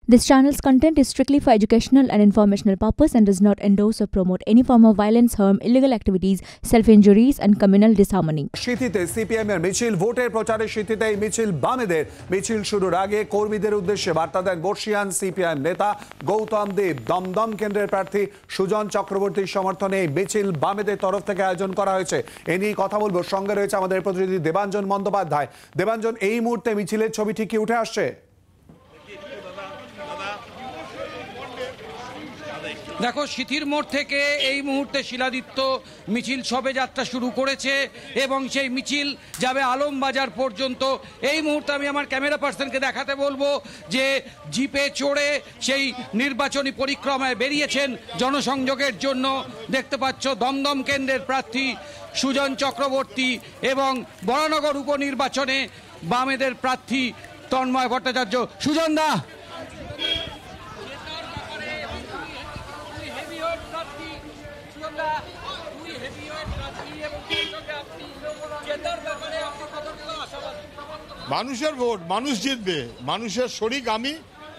This channel's content is strictly for educational and informational purpose and does not endorse or promote any form of violence, harm, illegal activities, self-injuries and communal disharmony. শীতিতে সিপিএমের মিছিল, ভোটের প্রচারে শীতিতে এই মিছিল বামেদের। মিছিল শুরুর আগে কর্মীদের উদ্দেশ্যে বার্তা দেন বর্ষিয়ান সিপিএম নেতা গৌতম দেব। দমদম কেন্দ্রের প্রার্থী সুজন চক্রবর্তীর সমর্থনে এই মিছিল বামেদের তরফ থেকে আয়োজন করা হয়েছে। এ নিয়ে কথা বলবো, সঙ্গে রয়েছে আমাদের প্রতিনিধি দেবাঞ্জন বন্দ্যোপাধ্যায়। দেবাঞ্জন, এই মুহূর্তে মিছিলের ছবি ঠিক কি উঠে আসছে? দেখো, সিথির মোড় থেকে এই মুহূর্তে শিলাদিত্য মিছিল শোভাযাত্রা শুরু করেছে এবং সেই মিছিল যাবে আলমবাজার পর্যন্ত। এই মুহূর্তে আমি আমার ক্যামেরা পার্সনকে দেখাতে বলবো যে জিপে চড়ে সেই নির্বাচনী পরিক্রমায় বেরিয়েছেন জনসংযোগের জন্য। দেখতে পাচ্ছ দমদম কেন্দ্রের প্রার্থী সুজন চক্রবর্তী এবং বরানগর উপনির্বাচনে বামেদের প্রার্থী তন্ময় ভট্টাচার্য। সুজন দা, মানুষের ভোট, মানুষ জিতবে, মানুষের শরিক আমি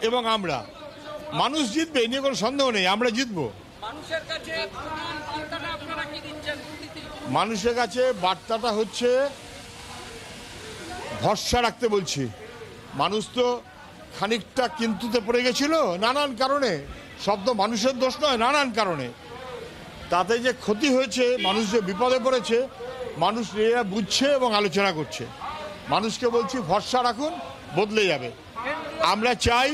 এবং আমরা। মানুষ জিতবে, এ নিয়ে কোনো সন্দেহ নেই, আমরা জিতবো। মানুষের কাছে বার্তাটা হচ্ছে ভরসা রাখতে বলছি। মানুষ তো খানিকটা কিন্তুতে পড়ে গেছিল নানান কারণে, সব তো মানুষের দোষ নয়, নানান কারণে। তাতে যে ক্ষতি হয়েছে, মানুষ যে বিপদে পড়েছে, মানুষ এরা বুঝছে এবং আলোচনা করছে। মানুষকে বলছি ভরসা রাখুন, বদলে যাবে। আমরা চাই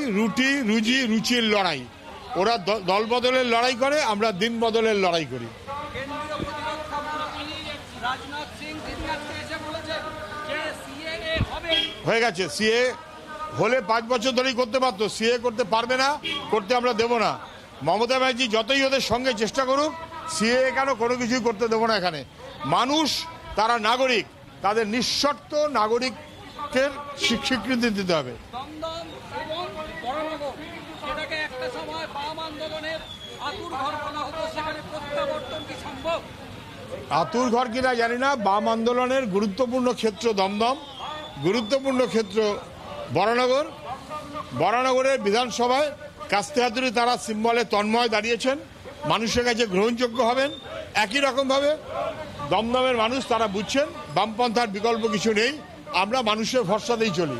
রুচির লড়াই। ওরা দল বদলের লড়াই করে, আমরা দিন বদলের লড়াই করি। হয়ে গেছে, সিএ হলে 5 বছর ধরেই করতে পারতো, সিএ করতে পারবে না, করতে আমরা দেব না। মমতা ব্যানার্জি যতই ওদের সঙ্গে চেষ্টা করুক, সিএ কেন কোনো কিছুই করতে দেবো না। এখানে মানুষ, তারা নাগরিক, তাদের নিঃশর্ত নাগরিকের স্বীকৃতি দিতে হবে। আতুর ঘর কিনা জানি না। বাম আন্দোলনের গুরুত্বপূর্ণ ক্ষেত্র দমদম, গুরুত্বপূর্ণ ক্ষেত্র বরানগরের বিধানসভায় কাস্তে হাতুড়ি তারা সিম্বলে তন্ময় দাঁড়িয়েছেন, মানুষের কাছে গ্রহণযোগ্য হবেন। একই রকমভাবে দমদমের মানুষ তারা বুঝছেন বামপন্থার বিকল্প কিছু নেই, আমরা মানুষের ভরসাতেই চলি।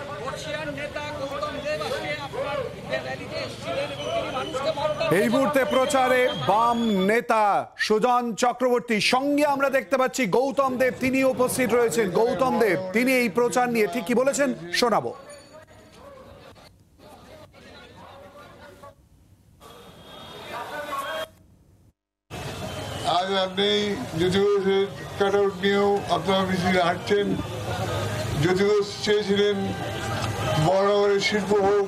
এই মুহূর্তে প্রচারে বাম নেতা সুজন চক্রবর্তী, সঙ্গে আমরা দেখতে পাচ্ছি গৌতম দেব, তিনি উপস্থিত রয়েছেন। গৌতম দেব, তিনি এই প্রচার নিয়ে ঠিক কি বলেছেন শোনাবো। আজ আপনি জ্যোতিঘোষের কাট আউট নিয়েও আপনারা মিছিলে হাঁটছেন। জ্যোতিঘোষ চেয়েছিলেন বরাবরের শিল্প হোক,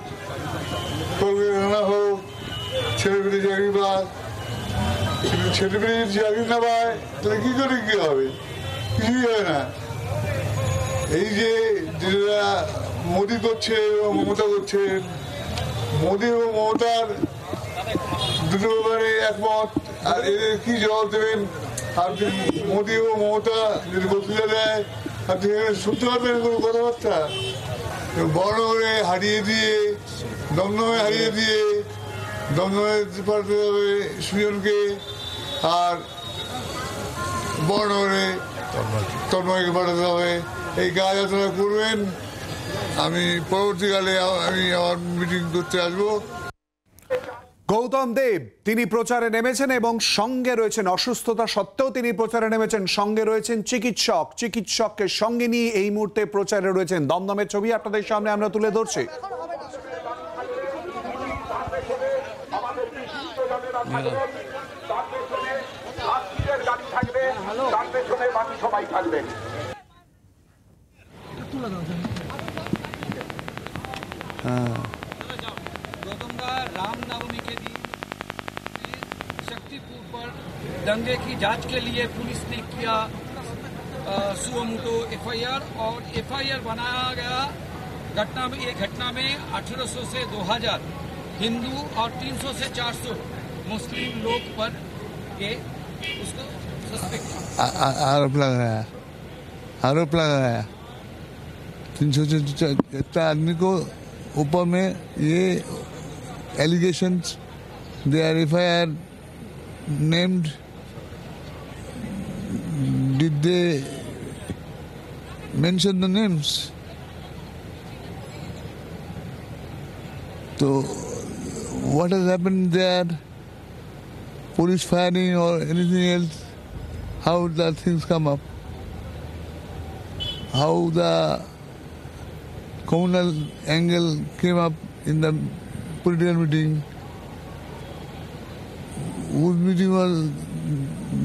কলকারখানা হোক, ছেলেমেয়ে চাকরি পাক। কিন্তু ছেলেমেয়ে চাকরি না পায় তাহলে কি করে কি হবে? কিছুই হয় না। এই যে যেটা মোদী করছে এবং মমতা করছেন, মোদী এবং মমতার দুটো ব্যাপারে একমত। আর এদের কি জবাব দেবেন? আপনি মোদী ও মমতা যদি বক্তৃতা দেয়, আপনি শুনতে পারবেন কোনো কথাবার্তা? বড় হারিয়ে দিয়ে, দমদমে হারিয়ে দিয়ে, দমদমে পাঠাতে হবে সুজনকে, আর বড় তন্ময়কে পাঠাতে হবে। এই কাজ আপনারা করবেন। আমি পরবর্তীকালে আমি আমার মিটিং করতে আসবো। গৌতম দেব তিনি প্রচারে নেমেছেন এবং সঙ্গে রয়েছেন, অসুস্থতা সত্ত্বেও তিনি প্রচারে নেমেছেন। সঙ্গে রয়েছেন চিকিৎসককে সঙ্গে নিয়ে এই মুহূর্তে প্রচারে রয়েছেন। দমদমের ছবি আপনাদের সামনে আমরা তুলে ধরছি। रामनवमी के दिन शक्तिपुर पर दंगे की जांच के लिए पुलिस ने किया सुओमुटो एफआईआर और एफआईआर बनाया गया। घटना में 1800 से 2000 हिंदू और 300 से 400 मुस्लिम लोग पर ये उसको सस्पेक्ट आरोप लगाया 300 से आदमी को ऊपर में ये allegations. They are FIR named. Did they mention the names? So, what has happened there? Police firing or anything else? How the things come up? How the communal angle came up in the political meeting? Whose meeting was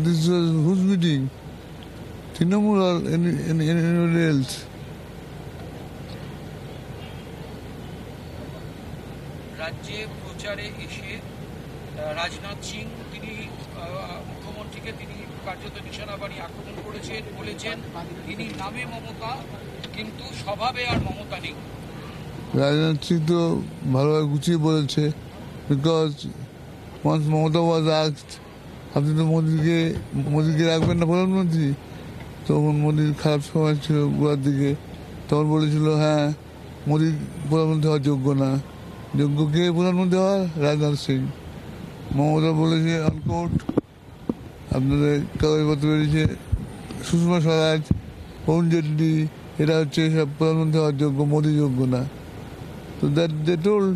this? Was whose meeting? Trinamool or anybody else? রাজ্যে প্রচারে এসে রাজনাথ সিং তিনি মুখ্যমন্ত্রীকে তিনি কার্যত নিশানাবাড়ি আক্রমণ করেছেন, বলেছেন তিনি নামে মমতা কিন্তু স্বভাবে আর মমতা নেই। রাজনাথ সিং তো ভালোভাবে গুছিয়ে বলেছে, because once Mamata was asked, আপনি তো মোদিকে রাখবেন না প্রধানমন্ত্রী, তখন মোদির খারাপ সময় ছিল গোড়ার দিকে, তখন বলেছিল হ্যাঁ মোদি প্রধানমন্ত্রী হওয়ার যোগ্য না, যোগ্য কে প্রধানমন্ত্রী হওয়ার? রাজনাথ সিং। মমতা বলেছে অনকোট, আপনাদের কাগজপত্র বেরিয়েছে, সুষমা স্বরাজ, অরুণ জেটলি, এরা হচ্ছে সব প্রধানমন্ত্রী হওয়ার যোগ্য, মোদি যোগ্য না। তো দ্যাট দে টোল্ড।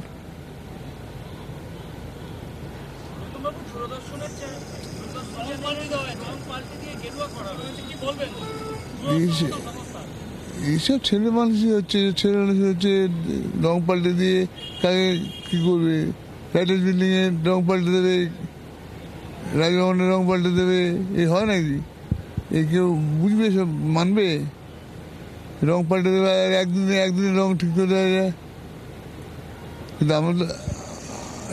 এইসব ছেলে মানুষই হচ্ছে, ছেলে মানুষ হচ্ছে রং পাল্টে দিয়ে কাকে কি করবে, রাইটার্স বিল্ডিং এ রং পাল্টে দেবে, রাজভবনের রং পাল্টে দেবে, এই হয় নাকি? এই কেউ বুঝবে, সব মানবে? রং পাল্টে দেবে আর একদিনে রং ঠিক করে দেওয়া যায়। কিন্তু আমরা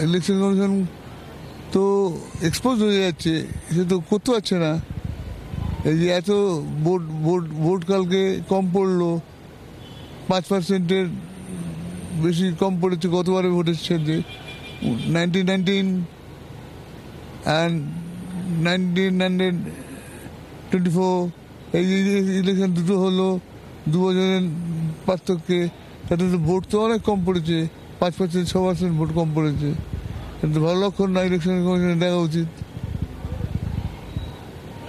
ইলেকশন কমিশন তো এক্সপোজ হয়ে যাচ্ছে, সে তো করতে পারছে না। এই যে এত ভোট কালকে কম পড়লো, 5% বেশি কম পড়েছে গতবারে ভোটের সাথে, 1919 and 1924 এই যে ইলেকশন দুটো হলো 2 বছরের পার্থক্যে, তাতে তো ভোট তো অনেক কম পড়েছে, 5% 6% ভোট কম পড়েছে। কিন্তু ভালো লক্ষণ না, ইলেকশন কমিশনে দেখা উচিত।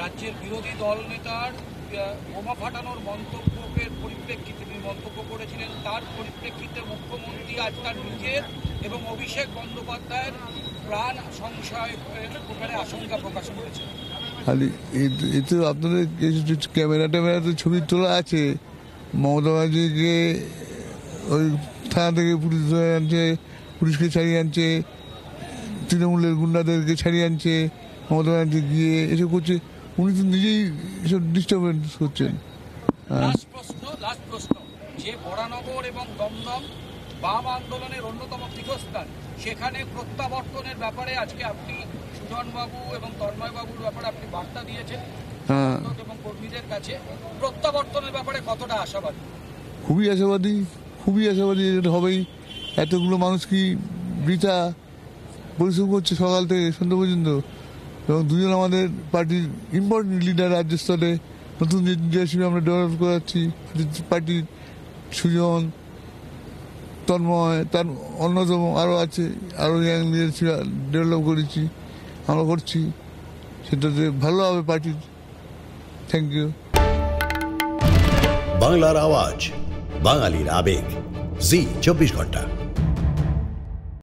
রাজ্যের বিরোধী দল নেতার বোমা ফাটানোর মন্তব্যের পরিপ্রেক্ষিতে তিনি মন্তব্য করেছিলেন, তার পরিপ্রেক্ষিতে মুখ্যমন্ত্রী আজ তার নিজের এবং অভিষেক বন্দ্যোপাধ্যায়ের প্রাণ সংশয় প্রকারে আশঙ্কা প্রকাশ করেছেন। খালি এই তো আপনাদের ক্যামেরাতে ছবি তোলা আছে, মমতা ব্যানার্জিকে ওই থানা থেকে পুলিশ ধরে আনছে, পুলিশকে ছাড়িয়ে আনছে, তৃণমূলের গুন্ডাদেরকে ছাড়িয়ে আনছে, মমতা ব্যানার্জি গিয়ে এসব করছে। উনি তো নিজেই এসব ডিস্টার্বেন্স করছেন। লাস্ট প্রশ্ন, যে বরানগর এবং দমদম বাম আন্দোলনের অন্যতম পীঠস্থান, সেখানে প্রত্যাবর্তনের ব্যাপারে আজকে আপনি সুজনবাবু এবং তন্ময়বাবুর ব্যাপারে আপনি বার্তা দিয়েছেন এবং কর্মীদের কাছে, প্রত্যাবর্তনের ব্যাপারে কতটা আশাবাদী? খুবই আশাবাদী, এটা হবেই। এতগুলো মানুষ কি বৃথা পরিশ্রম করছে সকাল থেকে সন্ধ্যা পর্যন্ত, এবং দুজন আমাদের পার্টির ইম্পর্টেন্ট লিডার রাজ্য স্তরে, নতুন লিডারশিপ আমরা ডেভেলপ করাচ্ছি পার্টির, সুজন, তন্ময়, তার অন্যতম আরও আছে, আরও ইয়াং লিডারশিপ ডেভেলপ করেছি, আমরা করছি, সেটাতে ভালো হবে পার্টির। Thank you. বাংলার আওয়াজ, বাঙালির আবেগ, জি 24 ঘন্টা।